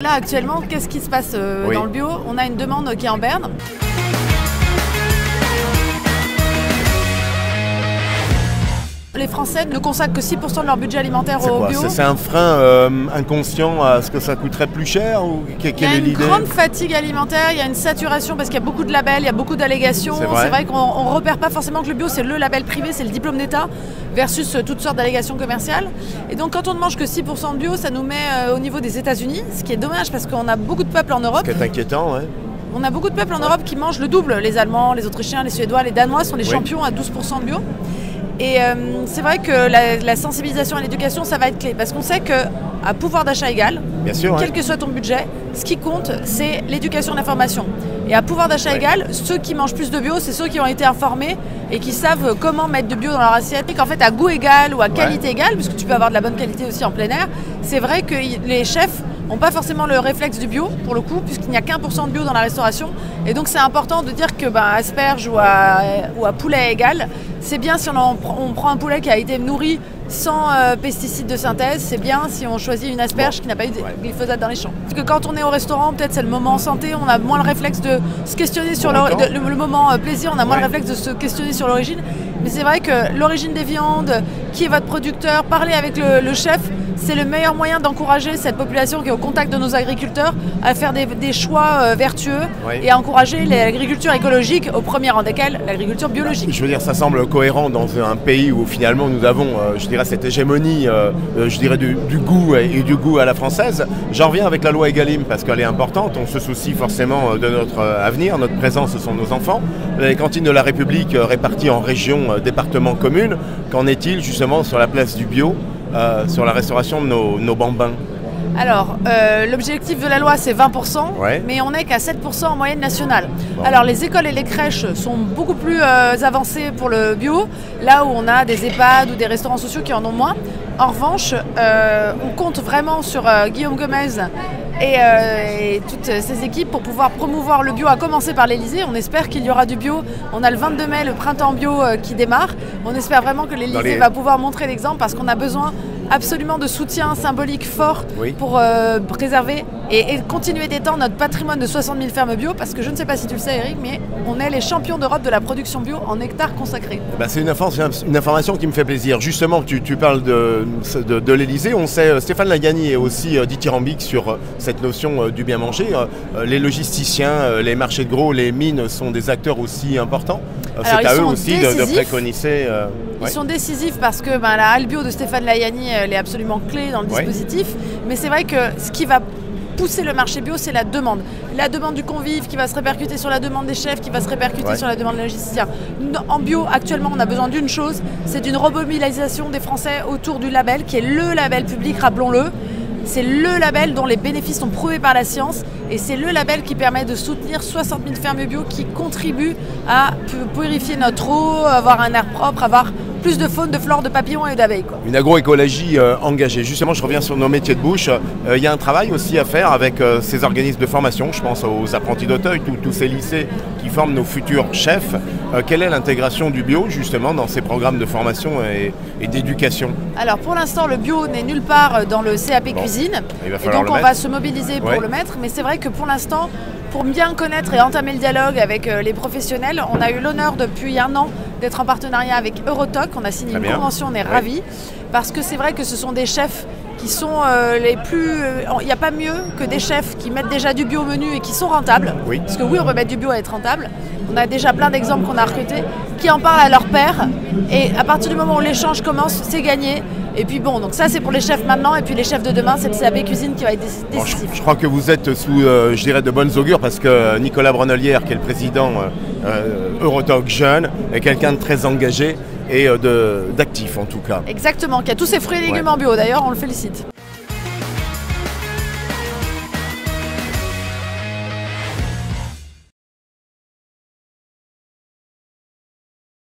Là actuellement, qu'est-ce qui se passe dans le bio? On a une demande qui est en berne. Les Français ne consacrent que 6% de leur budget alimentaire au bio. C'est un frein inconscient à ce que ça coûterait plus cher ou quelle est l'idée? Il y a une grande fatigue alimentaire, il y a une saturation parce qu'il y a beaucoup de labels, il y a beaucoup d'allégations. C'est vrai qu'on ne repère pas forcément que le bio c'est le label privé, c'est le diplôme d'État versus toutes sortes d'allégations commerciales. Et donc quand on ne mange que 6% de bio, ça nous met au niveau des États-Unis, ce qui est dommage parce qu'on a beaucoup de peuples en Europe. Ce qui est inquiétant, ouais. On a beaucoup de peuples en Europe qui mangent le double. Les Allemands, les Autrichiens, les Suédois, les Danois sont les champions à 12% de bio. Et c'est vrai que la sensibilisation à l'éducation, ça va être clé. Parce qu'on sait qu'à pouvoir d'achat égal, quel que soit ton budget, ce qui compte, c'est l'éducation et l'information. Et à pouvoir d'achat égal, ceux qui mangent plus de bio, c'est ceux qui ont été informés et qui savent comment mettre de bio dans leur assiette. Et qu'en fait, à goût égal ou à qualité égale, parce que tu peux avoir de la bonne qualité aussi en plein air, c'est vrai que les chefs n'ont pas forcément le réflexe du bio, pour le coup, puisqu'il n'y a qu'1% de bio dans la restauration. Et donc c'est important de dire que asperge ou à poulet égal, c'est bien si on prend un poulet qui a été nourri sans pesticides de synthèse, c'est bien si on choisit une asperge qui n'a pas eu de glyphosate dans les champs. Parce que quand on est au restaurant, peut-être c'est le moment santé, on a moins le réflexe de se questionner sur le moment plaisir, on a moins le réflexe de se questionner sur l'origine. Mais c'est vrai que l'origine des viandes, qui est votre producteur, parler avec le chef, c'est le meilleur moyen d'encourager cette population qui est au contact de nos agriculteurs à faire des choix vertueux et à encourager l'agriculture écologique, au premier rang desquels l'agriculture biologique. Je veux dire, ça semble cohérent dans un pays où finalement nous avons, je dirais, cette hégémonie, je dirais, du goût et du goût à la française. J'en reviens avec la loi Egalim parce qu'elle est importante. On se soucie forcément de notre avenir, notre présent, ce sont nos enfants. Les cantines de la République réparties en régions, départements, communes, qu'en est-il justement sur la place du bio? Sur la restauration de nos bambins? Alors, l'objectif de la loi, c'est 20%, mais on n'est qu'à 7% en moyenne nationale. Alors, les écoles et les crèches sont beaucoup plus avancées pour le bio, là où on a des EHPAD ou des restaurants sociaux qui en ont moins. En revanche, on compte vraiment sur Guillaume Gomez et toutes ces équipes pour pouvoir promouvoir le bio, à commencer par l'Elysée. On espère qu'il y aura du bio. On a le 22 mai, le printemps bio qui démarre. On espère vraiment que l'Elysée va pouvoir montrer l'exemple parce qu'on a besoin absolument de soutien symbolique fort pour préserver et continuer d'étendre notre patrimoine de 60 000 fermes bio, parce que je ne sais pas si tu le sais, Eric, mais on est les champions d'Europe de la production bio en hectares consacrés. C'est une information qui me fait plaisir. Justement, tu parles de l'Elysée. On sait, Stéphane Lagani est aussi dithyrambique sur cette notion du bien manger. Les logisticiens, les marchés de gros, les mines sont des acteurs aussi importants. C'est à eux aussi de préconiser. Ils sont décisifs parce que la halle bio de Stéphane Lagani, elle est absolument clé dans le dispositif. Mais c'est vrai que ce qui va pousser le marché bio, c'est la demande. La demande du convive qui va se répercuter sur la demande des chefs, qui va se répercuter sur la demande des logisticiens. En bio, actuellement, on a besoin d'une chose, c'est d'une remobilisation des Français autour du label, qui est le label public, rappelons-le. C'est le label dont les bénéfices sont prouvés par la science et c'est le label qui permet de soutenir 60 000 fermes bio qui contribuent à purifier notre eau, avoir un air propre, avoir plus de faune, de flore, de papillons et d'abeilles. Une agroécologie engagée. Justement, je reviens sur nos métiers de bouche. Il y a un travail aussi à faire avec ces organismes de formation. Je pense aux apprentis d'Auteuil, tous ces lycées qui forment nos futurs chefs. Quelle est l'intégration du bio justement dans ces programmes de formation et d'éducation? Alors pour l'instant, le bio n'est nulle part dans le CAP cuisine. Et donc on va se mobiliser pour le mettre. Mais c'est vrai que pour l'instant, pour bien connaître et entamer le dialogue avec les professionnels, on a eu l'honneur depuis un an d'être en partenariat avec Eurotoc. On a signé une convention, on est ravis, parce que c'est vrai que ce sont des chefs qui sont les plus... Il n'y a pas mieux que des chefs qui mettent déjà du bio au menu et qui sont rentables. Parce que oui, on peut mettre du bio et être rentable. On a déjà plein d'exemples qu'on a recrutés qui en parlent à leur père. Et à partir du moment où l'échange commence, c'est gagné. Et puis bon, donc ça c'est pour les chefs maintenant, et puis les chefs de demain, c'est le CAP cuisine qui va être décisif. Je crois que vous êtes sous, je dirais, de bonnes augures, parce que Nicolas Brunelière, qui est le président Eurotoc Jeune, est quelqu'un de très engagé et d'actif en tout cas. Exactement, qui a tous ses fruits et légumes en bio, d'ailleurs on le félicite.